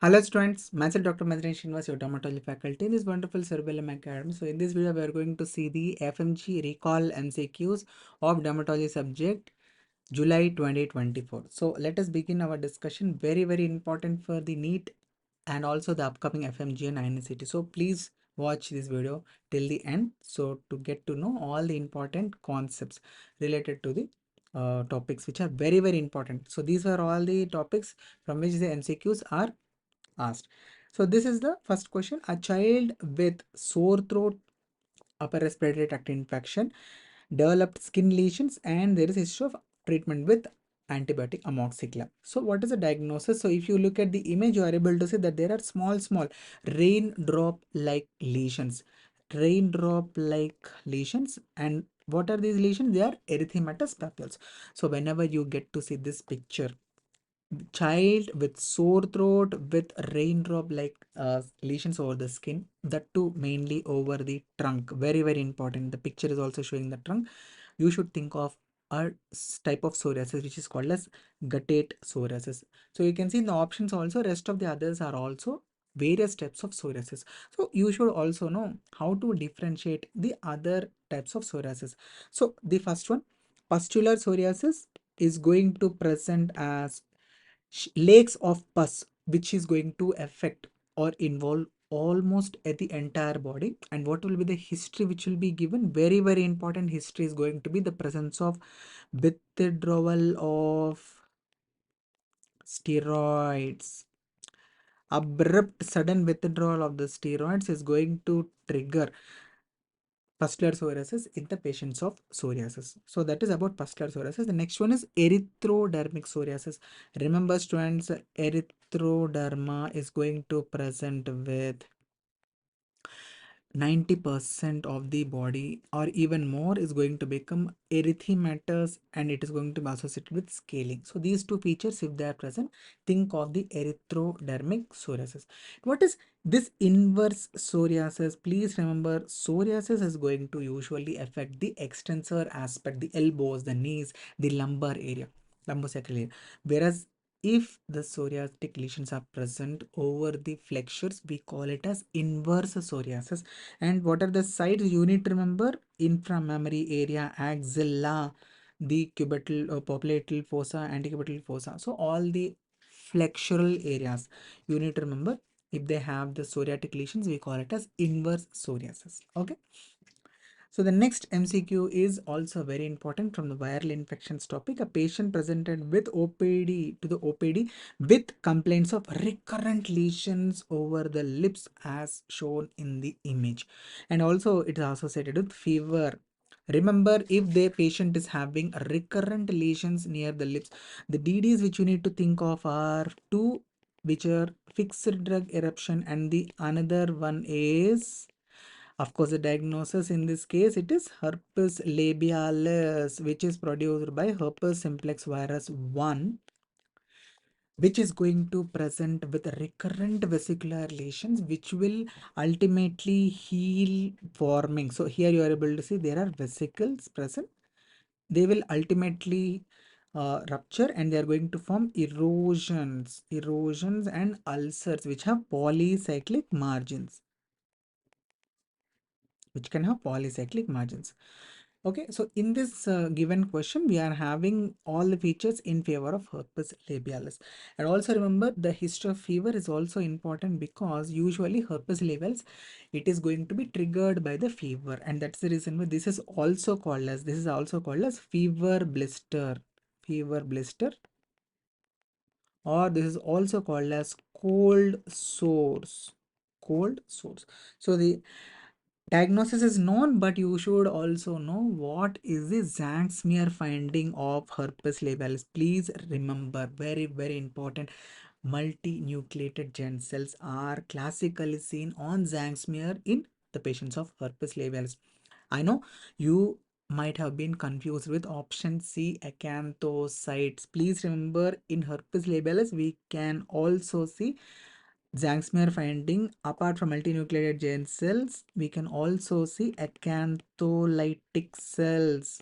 Hello students, myself Dr. Maddineni Srinivas, your dermatology faculty in this wonderful Cerebellum Academy. So in this video, we are going to see the FMGE recall MCQs of dermatology subject July 2024. So let us begin our discussion. Very important for the NEET and also the upcoming FMGE and INICET. So please watch this video till the end. So to get to know all the important concepts related to the topics which are very important. So these are all the topics from which the MCQs are asked. So this is the first question. A child with sore throat, upper respiratory tract infection, developed skin lesions, and there is history of treatment with antibiotic amoxicillin. So what is the diagnosis? So if you look at the image, you are able to see that there are small raindrop like lesions. Raindrop like lesions. And what are these lesions? They are erythematous papules. So whenever you get to see this picture, child with sore throat with raindrop like lesions over the skin, that too mainly over the trunk, very important. The picture is also showing the trunk. You should think of a type of psoriasis which is called as guttate psoriasis. So you can see in the options also, rest of the others are also various types of psoriasis. So you should also know how to differentiate the other types of psoriasis. So the first one, pustular psoriasis, is going to present as lakes of pus, which is going to affect or involve almost at the entire body. And what will be the history which will be given? Very important history is going to be the presence of withdrawal of steroids. Abrupt sudden withdrawal of the steroids is going to trigger pustular psoriasis in the patients of psoriasis. So that is about pustular psoriasis. The next one is erythrodermic psoriasis. Remember students, erythroderma is going to present with 90% of the body or even more is going to become erythematous, and it is going to be associated with scaling. So these two features, if they are present, think of the erythrodermic psoriasis. What is this inverse psoriasis? Please remember, psoriasis is going to usually affect the extensor aspect, the elbows, the knees, the lumbar area, lumbosacral area. Whereas if the psoriatic lesions are present over the flexures, we call it as inverse psoriasis. And what are the sites? You need to remember: inframammary area, axilla, the cubital, popliteal fossa, antecubital fossa. So all the flexural areas, you need to remember, if they have the psoriatic lesions, we call it as inverse psoriasis. Okay. So the next MCQ is also very important from the viral infections topic. A patient presented with OPD to the OPD with complaints of recurrent lesions over the lips as shown in the image. And also it is associated with fever. Remember, if the patient is having recurrent lesions near the lips, the DDs which you need to think of are two, which are fixed drug eruption, and the another one is, of course, the diagnosis in this case, it is herpes labialis, which is produced by herpes simplex virus 1, which is going to present with recurrent vesicular lesions, which will ultimately heal forming. So here you are able to see there are vesicles present. They will ultimately rupture, and they are going to form erosions and ulcers, which have polycyclic margins, Okay, so in this given question, we are having all the features in favor of herpes labialis. And also remember, the history of fever is also important, because usually herpes labialis, it is going to be triggered by the fever, and that's the reason why this is also called as fever blister, or this is also called as cold sores. So the diagnosis is known, but you should also know what is the Zank smear finding of herpes labialis. Please remember, very important, multinucleated germ cells are classically seen on Zank smear in the patients of herpes labialis. I know you might have been confused with option C, acanthocytes. Please remember, in herpes labialis, we can also see Zanksmeer finding. Apart from multinucleated germ cells, we can also see acantholytic cells.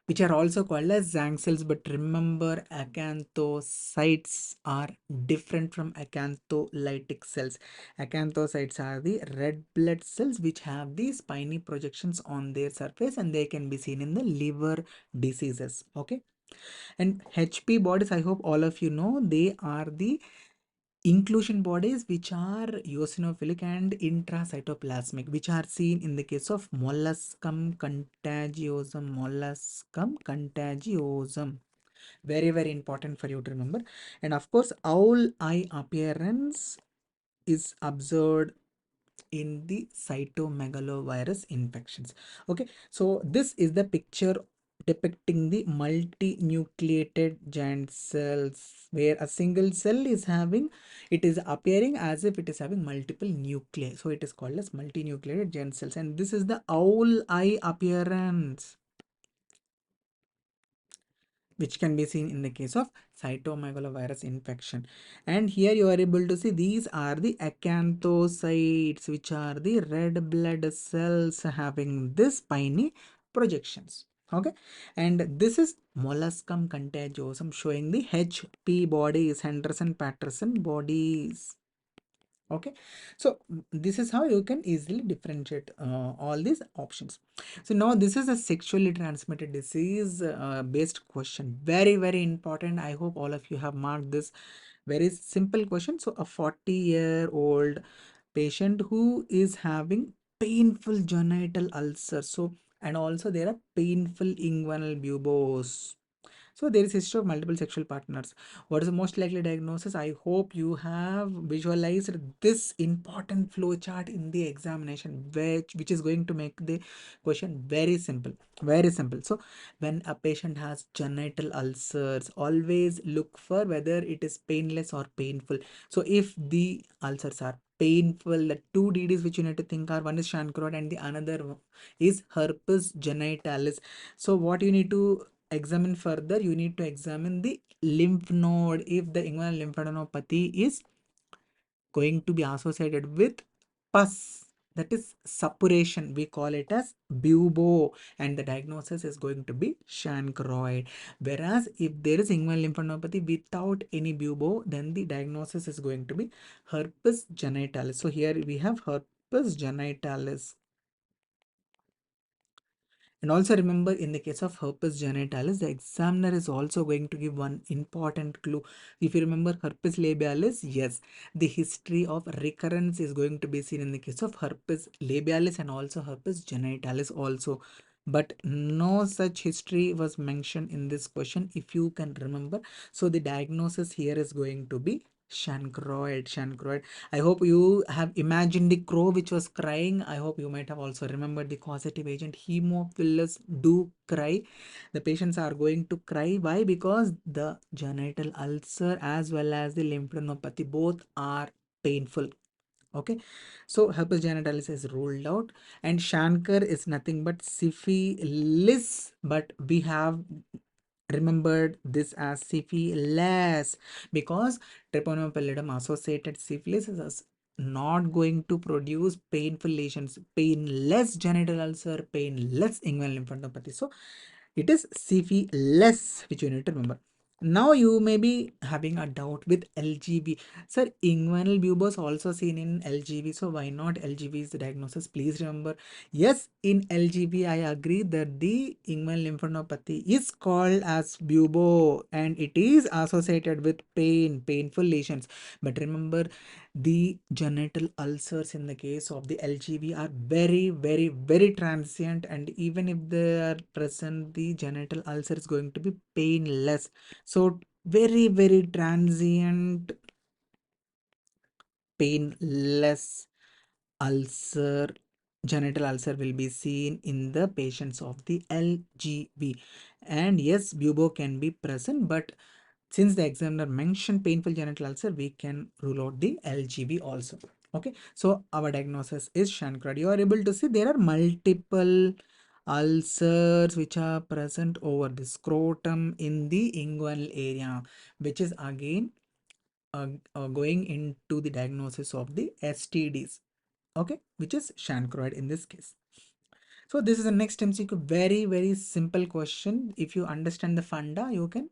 which are also called as Zang cells. But remember, acanthocytes are different from acantholytic cells. Acanthocytes are the red blood cells which have the spiny projections on their surface, and they can be seen in the liver diseases. Okay. And HP bodies, I hope all of you know, they are the inclusion bodies which are eosinophilic and intracytoplasmic, which are seen in the case of molluscum contagiosum. Molluscum contagiosum. Very, very important for you to remember. And of course, owl eye appearance is observed in the cytomegalovirus infections. Okay, so this is the picture depicting the multinucleated giant cells, where a single cell is having, it is appearing as if it is having multiple nuclei, so it is called as multinucleated giant cells. And this is the owl eye appearance, which can be seen in the case of cytomegalovirus infection. And here you are able to see these are the acanthocytes, which are the red blood cells having this spiny projections. Okay, and this is molluscum contagiosum, showing the HP bodies, Henderson Patterson bodies. Okay, so this is how you can easily differentiate all these options. So now this is a sexually transmitted disease based question, very, very important. I hope all of you have marked this. Very simple question. So a 40-year-old patient who is having painful genital ulcer, so, and also there are painful inguinal buboes. So there is history of multiple sexual partners. What is the most likely diagnosis? I hope you have visualized this important flow chart in the examination, which is going to make the question very simple. Very simple. So when a patient has genital ulcers, always look for whether it is painless or painful. So if the ulcers are painful, the two DDs which you need to think are, one is chancroid and the another is herpes genitalis. So what you need to examine further, you need to examine the lymph node. If the inguinal lymphadenopathy is going to be associated with pus, that is suppuration, we call it as bubo, and the diagnosis is going to be chancroid. Whereas if there is inguinal lymphadenopathy without any bubo, then the diagnosis is going to be herpes genitalis. So here we have herpes genitalis. And also remember, in the case of herpes genitalis, the examiner is also going to give one important clue. If you remember herpes labialis, yes, the history of recurrence is going to be seen in the case of herpes labialis and also herpes genitalis also. But no such history was mentioned in this question, if you can remember. So the diagnosis here is going to be chancroid. Chancroid. I hope you have imagined the crow which was crying. I hope you might have also remembered the causative agent Haemophilus do cry. The patients are going to cry. Why? Because the genital ulcer as well as the lymphadenopathy both are painful. Okay, so herpes genitalis is ruled out, and chancre is nothing but syphilis, but we have remembered this as syphilis because treponema pallidum associated syphilis is not going to produce painful lesions, painless genital ulcer, painless inguinal lymphadenopathy. So it is syphilis which you need to remember. Now you may be having a doubt with LGB. Sir, inguinal buboes also seen in LGB. So why not LGB is the diagnosis? Please remember, yes, in LGB, I agree that the inguinal lymphadenopathy is called as bubo and it is associated with pain, painful lesions. But remember, the genital ulcers in the case of the LGB are very, very, very transient, and even if they are present, the genital ulcer is going to be painless. So very, very transient, painless ulcer, genital ulcer will be seen in the patients of the LGB. And yes, bubo can be present, but since the examiner mentioned painful genital ulcer, we can rule out the LGB also. Okay, so our diagnosis is chancroid. You are able to see there are multiple ulcers which are present over the scrotum in the inguinal area, which is again going into the diagnosis of the STDs. Okay, which is chancroid in this case. So this is the next MCQ, very simple question. If you understand the funda, you can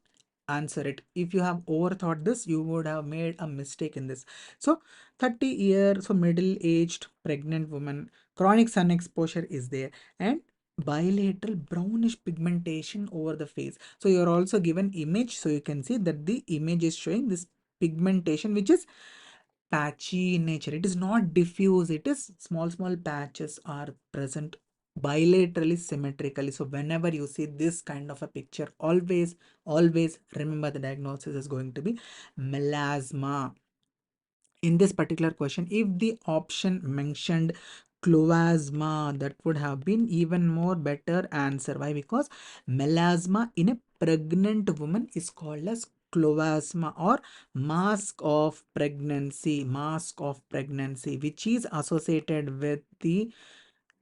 answer it. If you have overthought this, you would have made a mistake in this. So 30 years, so middle aged pregnant woman, chronic sun exposure is there, and bilateral brownish pigmentation over the face. So you're also given image, so you can see that the image is showing this pigmentation which is patchy in nature. It is not diffuse, it is small patches are present bilaterally symmetrically. So whenever you see this kind of a picture, always remember the diagnosis is going to be melasma. In this particular question, if the option mentioned cloasma, that would have been even more better answer. Why? Because melasma in a pregnant woman is called as cloasma, or mask of pregnancy, which is associated with the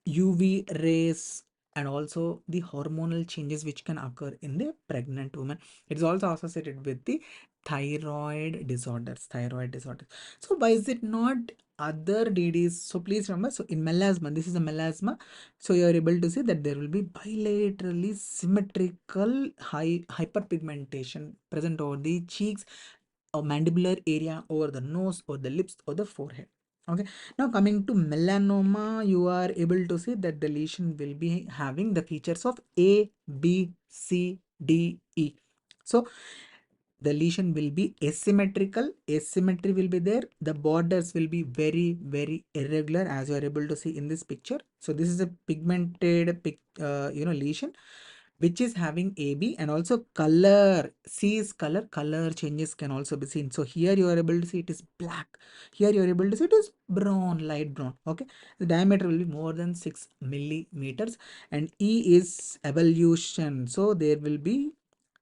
UV rays and also the hormonal changes which can occur in the pregnant woman. It is also associated with the thyroid disorders. So why is it not other DDs? So please remember, so in melasma, this is a melasma. So you are able to see that there will be bilaterally symmetrical hyperpigmentation present over the cheeks or mandibular area, over the nose, or the lips, or the forehead. Okay, now coming to melanoma, you are able to see that the lesion will be having the features of A, B, C, D, E. So the lesion will be asymmetrical, asymmetry will be there, the borders will be very irregular, as you are able to see in this picture. So this is a pigmented lesion which is having AB, and also color, C is color changes can also be seen. So here you are able to see it is black, here you are able to see it is brown, light brown. Okay, the diameter will be more than 6 millimeters, and E is evolution. So there will be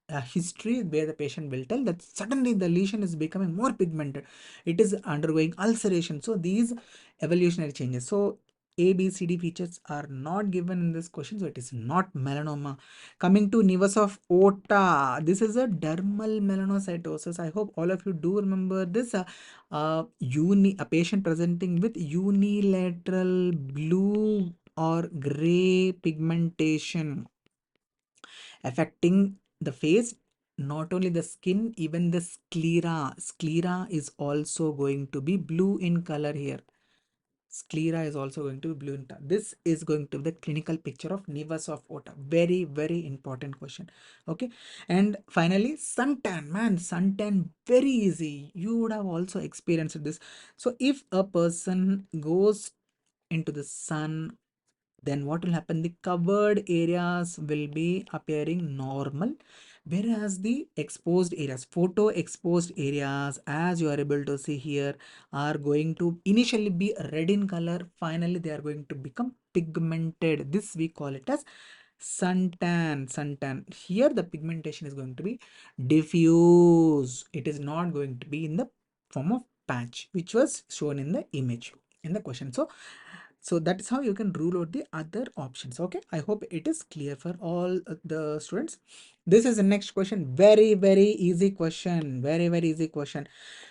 a history where the patient will tell that suddenly the lesion is becoming more pigmented, it is undergoing ulceration. So these evolutionary changes. So A, B, C, D features are not given in this question, so it is not melanoma. Coming to nevus of aorta, this is a dermal melanocytosis. I hope all of you do remember this. A patient presenting with unilateral blue or gray pigmentation affecting the face, not only the skin, even the sclera is also going to be blue in color here. Sclera is also going to be blue in color. This is going to be the clinical picture of nevus of aorta. Very important question. Okay, and finally suntan. Man, suntan, very easy, you would have also experienced this. So if a person goes into the sun, then what will happen? The covered areas will be appearing normal, whereas the exposed areas, photo exposed areas, as you are able to see here, are going to initially be red in color, finally they are going to become pigmented. This we call it as suntan. Here the pigmentation is going to be diffuse, it is not going to be in the form of patch which was shown in the image in the question. So that is how you can rule out the other options. Okay, I hope it is clear for all the students. This is the next question. Very easy question. Very easy question.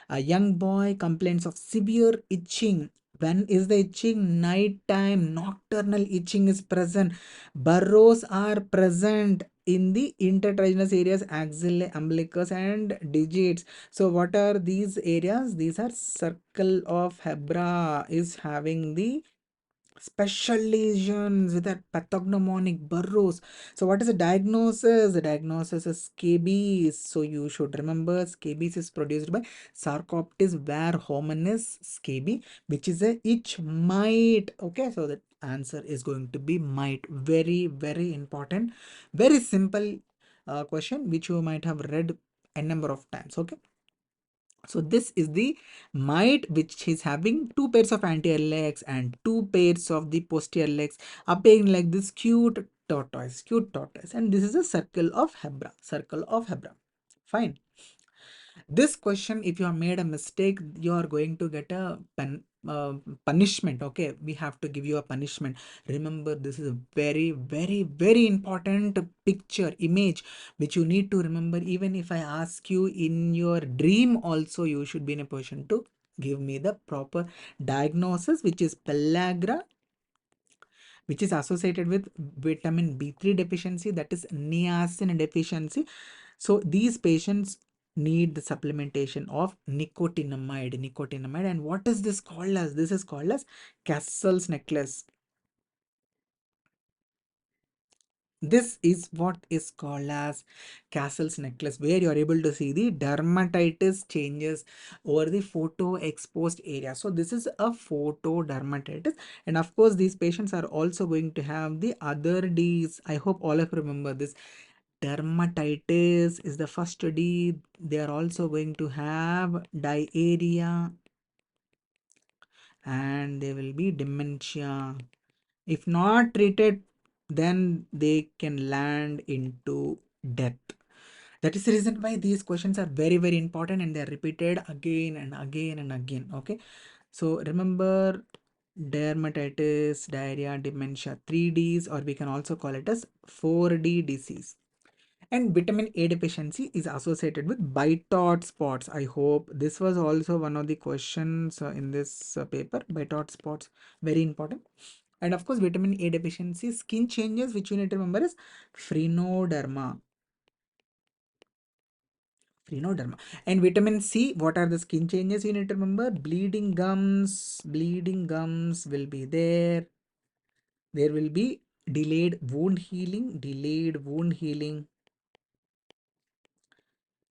A young boy complains of severe itching. When is the itching? Night time. Nocturnal itching is present. Burrows are present in the intertriginous areas, axilla, umbilicus, and digits. So what are these areas? These are circle of Hebra is having the special lesions with that pathognomonic burrows. So what is the diagnosis? The diagnosis is scabies. So you should remember scabies is produced by Sarcoptes hominis scabi, which is a itch mite. Okay, so the answer is going to be mite. Very important, very simple question which you might have read a number of times. Okay, so this is the mite which is having two pairs of anterior legs and two pairs of the posterior legs appearing like this cute tortoise, and this is a circle of Hebra. Fine. This question, if you have made a mistake, you are going to get a punishment. Okay, we have to give you a punishment. Remember, this is a very important picture image which you need to remember. Even if I ask you in your dream also, you should be in a position to give me the proper diagnosis, which is pellagra which is associated with vitamin B3 deficiency, that is niacin deficiency. So these patients need the supplementation of nicotinamide. And what is this called as? This is called as Castle's necklace. This is what is called as Castle's necklace, where you are able to see the dermatitis changes over the photo exposed area. So this is a photo dermatitis, and of course these patients are also going to have the other D's. I hope all of you remember this. Dermatitis is the first D. They are also going to have diarrhea, and they will be dementia. If not treated, then they can land into death. That is the reason why these questions are very, very important, and they are repeated again and again and again. Okay. So remember, dermatitis, diarrhea, dementia, 3Ds, or we can also call it as 4D disease. And vitamin A deficiency is associated with Bitot spots. I hope this was also one of the questions in this paper. Bitot spots, very important. And of course, vitamin A deficiency, skin changes, which you need to remember is phrenoderma. Phrenoderma. And vitamin C, what are the skin changes you need to remember? Bleeding gums. Bleeding gums will be there. There will be delayed wound healing. Delayed wound healing.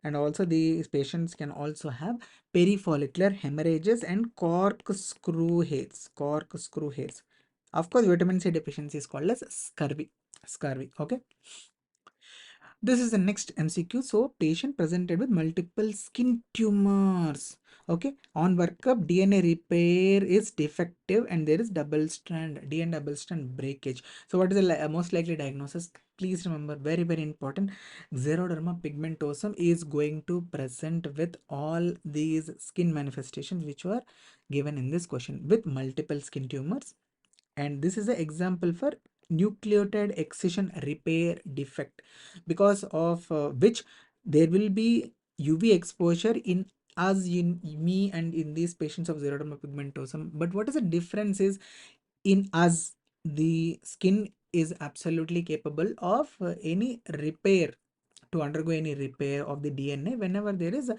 And also these patients can also have perifollicular hemorrhages and corkscrew hairs. Of course, vitamin C deficiency is called as scurvy. Okay. This is the next MCQ. So patient presented with multiple skin tumors. Okay, on workup, DNA repair is defective and there is double strand DNA double strand breakage. So what is the most likely diagnosis? Please remember, very, very important. Xeroderma pigmentosum is going to present with all these skin manifestations which were given in this question with multiple skin tumors. And this is an example for nucleotide excision repair defect, because of which there will be UV exposure in us, in me, and in these patients of xeroderma pigmentosum. But what is the difference is, in us, the skin is absolutely capable of any repair, to undergo any repair of the DNA. Whenever there is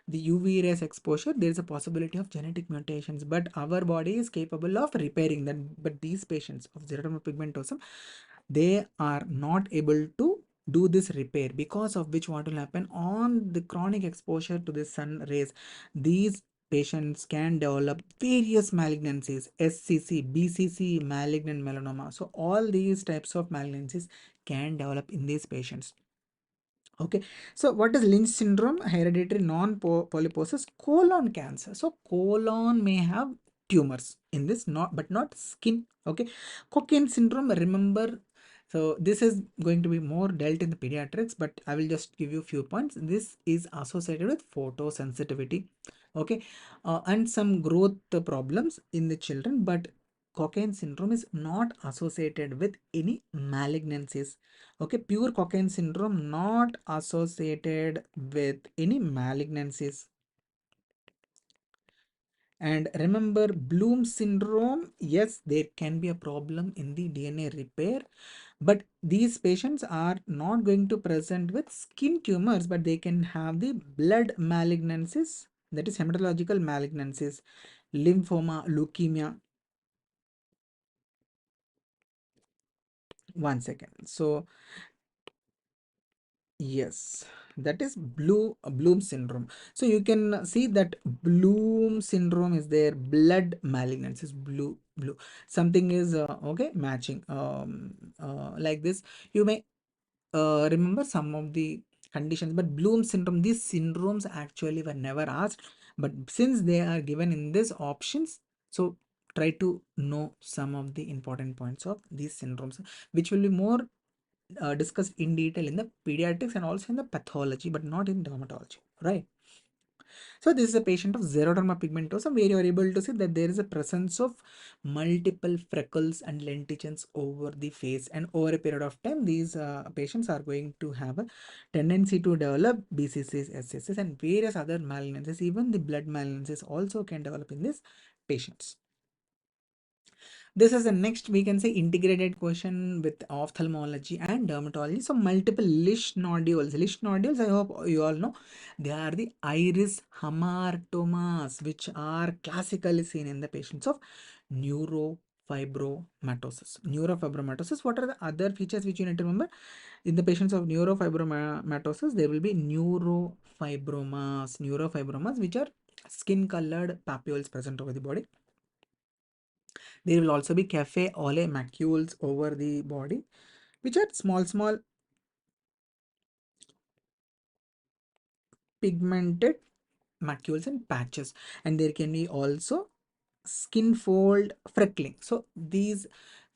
the UV rays exposure, there is a possibility of genetic mutations, but our body is capable of repairing that. But these patients of xeroderma pigmentosum, they are not able to do this repair, because of which what will happen on the chronic exposure to the sun rays, these patients can develop various malignancies, SCC, BCC, malignant melanoma. So all these types of malignancies can develop in these patients. Okay, so what is Lynch syndrome? Hereditary non-polyposis colon cancer. So colon may have tumors in this, but not skin. Okay, Cockayne syndrome, remember, so this is going to be more dealt in the pediatrics, but I will just give you a few points. This is associated with photosensitivity. Okay, and some growth problems in the children, but Cockayne syndrome is not associated with any malignancies. Okay, pure Cockayne syndrome not associated with any malignancies. And remember, Bloom syndrome, yes, there can be a problem in the DNA repair, but these patients are not going to present with skin tumors, but they can have the blood malignancies, that is hematological malignancies, lymphoma, leukemia. One second. So yes, that is Bloom syndrome. So you can see that Bloom syndrome is there. Blood malignancy is blue. Something is okay, matching. Like this, you may remember some of the conditions, but Bloom syndrome, these syndromes actually were never asked, but since they are given in these options, so try to know some of the important points of these syndromes, which will be more discussed in detail in the pediatrics and also in the pathology, but not in dermatology, right? So this is a patient of xeroderma pigmentosum, where you are able to see that there is a presence of multiple freckles and lentitions over the face, and over a period of time, these patients are going to have a tendency to develop BCCs, SCCs, and various other malignancies. Even the blood malignancies also can develop in these patients. This is the next, we can say, integrated question with ophthalmology and dermatology. So multiple Lish nodules. Lish nodules, I hope you all know, they are the iris hamartomas, which are classically seen in the patients of neurofibromatosis. Neurofibromatosis. What are the other features which you need to remember? In the patients of neurofibromatosis, there will be neurofibromas, which are skin colored papules present over the body. There will also be cafe ole macules over the body, which are small pigmented macules and patches. And there can be also skin fold freckling. So these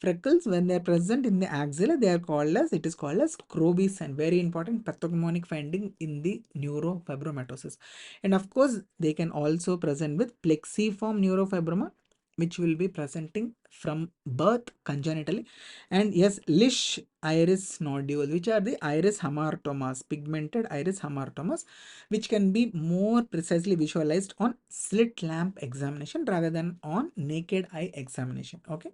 freckles, when they are present in the axilla, they are called as, it is called as Krobes, and very important pathognomonic finding in the neurofibromatosis. And of course, they can also present with plexiform neurofibroma, which will be presenting from birth congenitally. And yes, Lish iris nodule, which are the iris hamartomas, pigmented iris hamartomas, which can be more precisely visualized on slit lamp examination rather than on naked eye examination. Okay.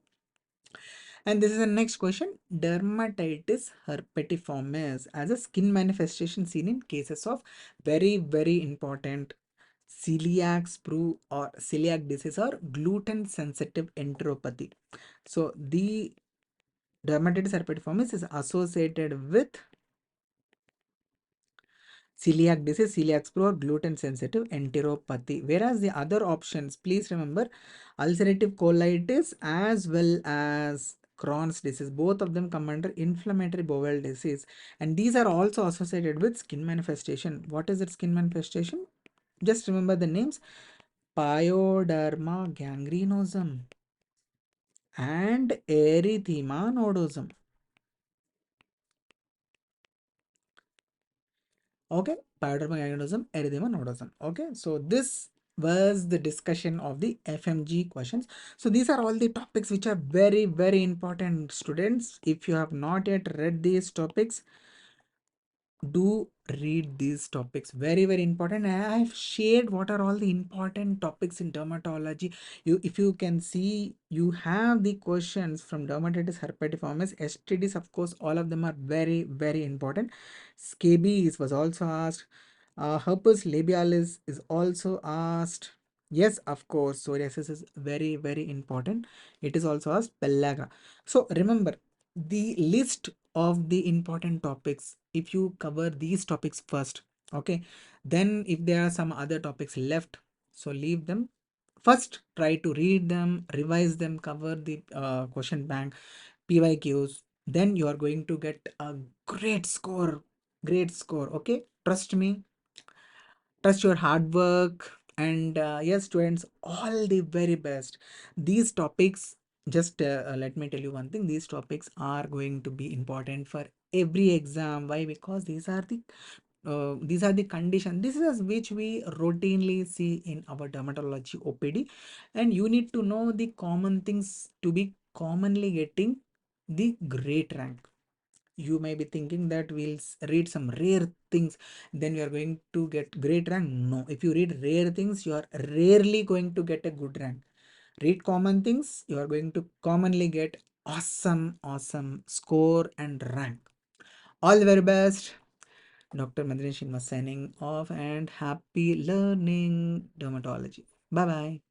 And this is the next question. Dermatitis herpetiformis as a skin manifestation seen in cases of very important celiac sprue or celiac disease or gluten sensitive enteropathy. So the dermatitis herpetiformis is associated with celiac disease, celiac sprue, or gluten sensitive enteropathy. Whereas the other options, please remember, ulcerative colitis as well as Crohn's disease, both of them come under inflammatory bowel disease, and these are also associated with skin manifestation. What is that skin manifestation? Just remember the names: pyoderma gangrenosum and erythema nodosum. Okay, pyoderma gangrenosum, erythema nodosum. Okay, so this was the discussion of the FMG questions. So these are all the topics which are very important, students. If you have not yet read these topics, do read these topics. Very important. I have shared what are all the important topics in dermatology. If you can see, you have the questions from dermatitis herpetiformis, STDs, of course, all of them are very important. Scabies was also asked. Herpes labialis is also asked. Yes, of course, psoriasis is very important. It is also asked. Pellagra. So remember the list of the important topics. If you cover these topics first, okay, then if there are some other topics left, so leave them. First try to read them, revise them, cover the question bank, PYQs, then you are going to get a great score. Okay, trust me, trust your hard work. And yes, students, all the very best. These topics, just let me tell you one thing, these topics are going to be important for every exam. Why? Because these are the condition, this is which we routinely see in our dermatology OPD, and you need to know the common things to be commonly getting the great rank. You may be thinking that we'll read some rare things, then you are going to get great rank. No, if you read rare things, you are rarely going to get a good rank. Read common things, you are going to commonly get awesome score and rank. All the very best. Dr. Maddineni Srinivas signing off, and happy learning dermatology. Bye bye.